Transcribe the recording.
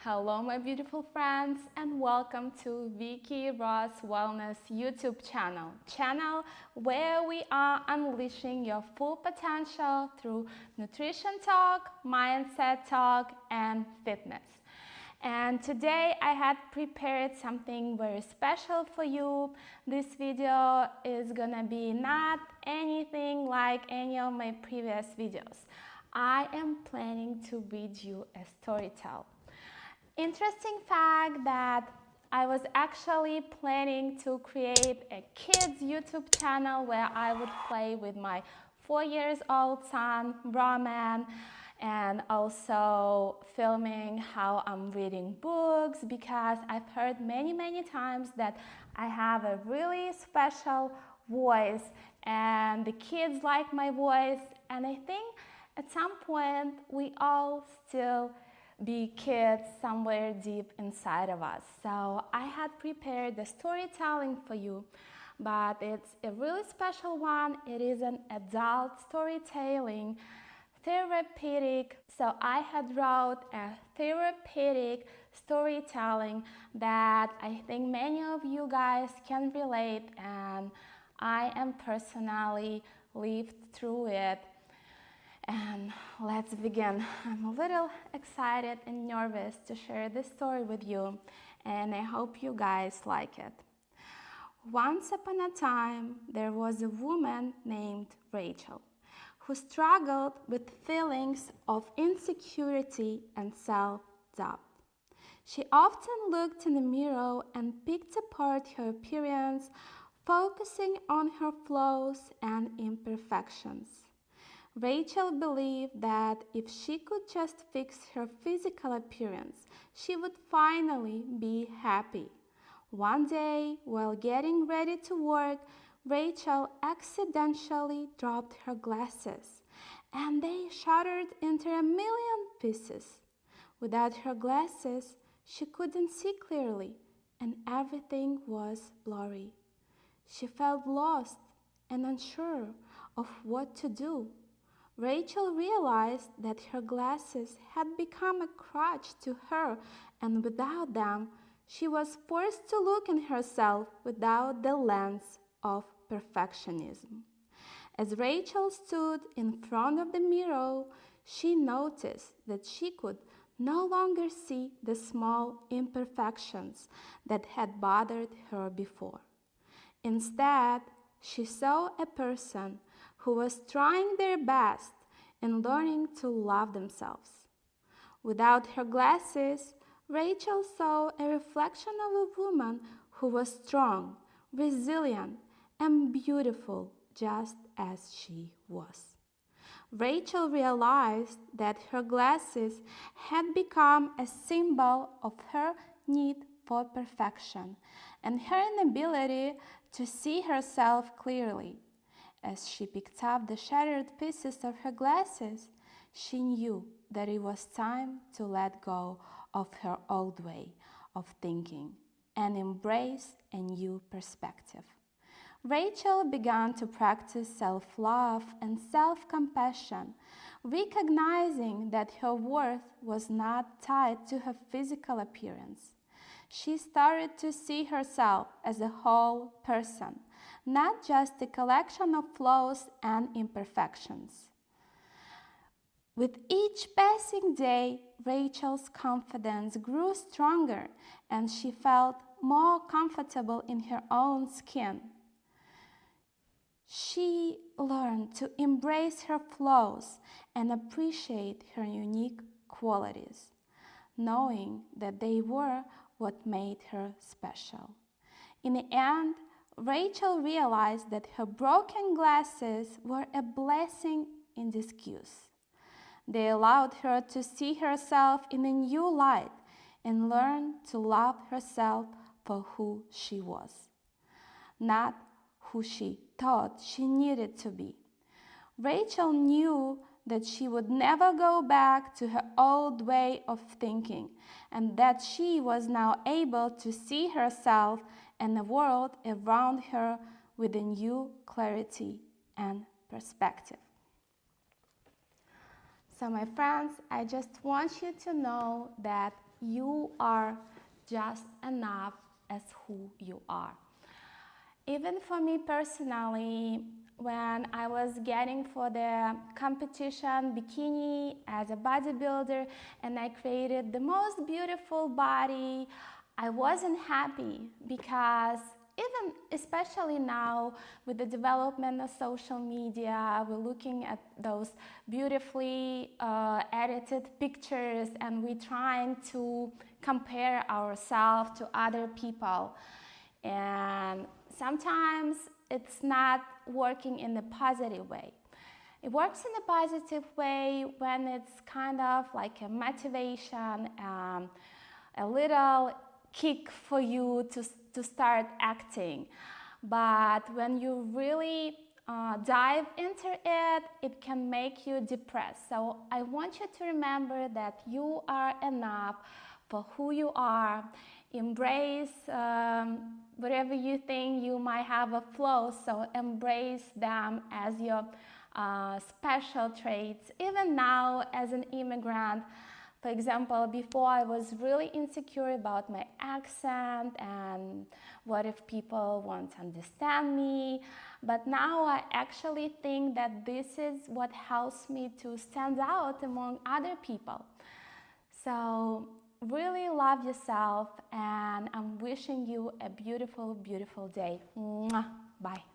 Hello, my beautiful friends, and welcome to Vicky Ross Wellness YouTube channel where we are unleashing your full potential through nutrition talk, mindset talk, and fitness. And today I had prepared something very special for you. This video is gonna be not anything like any of my previous videos. I am planning to read you a story tale. Interesting fact that I was actually planning to create a kids YouTube channel where I would play with my 4-year-old son, Brahman, and also filming how I'm reading books, because I've heard many times that I have a really special voice and the kids like my voice, and I think at some point we all still be kids somewhere deep inside of us. So I had prepared the storytelling for you, but it's a really special one. It is an adult storytelling, therapeutic. So I had wrote a therapeutic storytelling that I think many of you guys can relate, and I am personally lived through it. And let's begin. I'm a little excited and nervous to share this story with you, and I hope you guys like it. Once upon a time, there was a woman named Rachel who struggled with feelings of insecurity and self-doubt. She often looked in the mirror and picked apart her appearance, focusing on her flaws and imperfections. Rachel believed that if she could just fix her physical appearance, she would finally be happy. One day, while getting ready to work, Rachel accidentally dropped her glasses, and they shattered into a million pieces. Without her glasses, she couldn't see clearly, and everything was blurry. She felt lost and unsure of what to do. Rachel realized that her glasses had become a crutch to her, and without them, she was forced to look in herself without the lens of perfectionism. As Rachel stood in front of the mirror, she noticed that she could no longer see the small imperfections that had bothered her before. Instead, she saw a person who was trying their best in learning to love themselves. Without her glasses, Rachel saw a reflection of a woman who was strong, resilient, and beautiful just as she was. Rachel realized that her glasses had become a symbol of her need for perfection and her inability to see herself clearly. As she picked up the shattered pieces of her glasses, she knew that it was time to let go of her old way of thinking and embrace a new perspective. Rachel began to practice self-love and self-compassion, recognizing that her worth was not tied to her physical appearance. She started to see herself as a whole person, not just a collection of flaws and imperfections. With each passing day, Rachel's confidence grew stronger, and she felt more comfortable in her own skin. She learned to embrace her flaws and appreciate her unique qualities, knowing that they were what made her special. In the end, Rachel realized that her broken glasses were a blessing in disguise. They allowed her to see herself in a new light and learn to love herself for who she was, not who she thought she needed to be. Rachel knew that she would never go back to her old way of thinking, and that she was now able to see herself and the world around her with a new clarity and perspective. So my friends, I just want you to know that you are just enough as who you are. Even for me personally, when I was getting for the competition bikini as a bodybuilder and I created the most beautiful body, I wasn't happy because even especially now with the development of social media, we're looking at those beautifully edited pictures and we're trying to compare ourselves to other people. And sometimes it's not working in a positive way. It works in a positive way when it's kind of like a motivation, a little kick for you to start acting. But when you really dive into it, it can make you depressed. So I want you to remember that you are enough for who you are. Embrace whatever you think you might have a flaw, so embrace them as your special traits. Even now as an immigrant, for example, before I was really insecure about my accent and what if people won't understand me. But now I actually think that this is what helps me to stand out among other people. So really love yourself and I'm wishing you a beautiful, beautiful day. Mwah. Bye.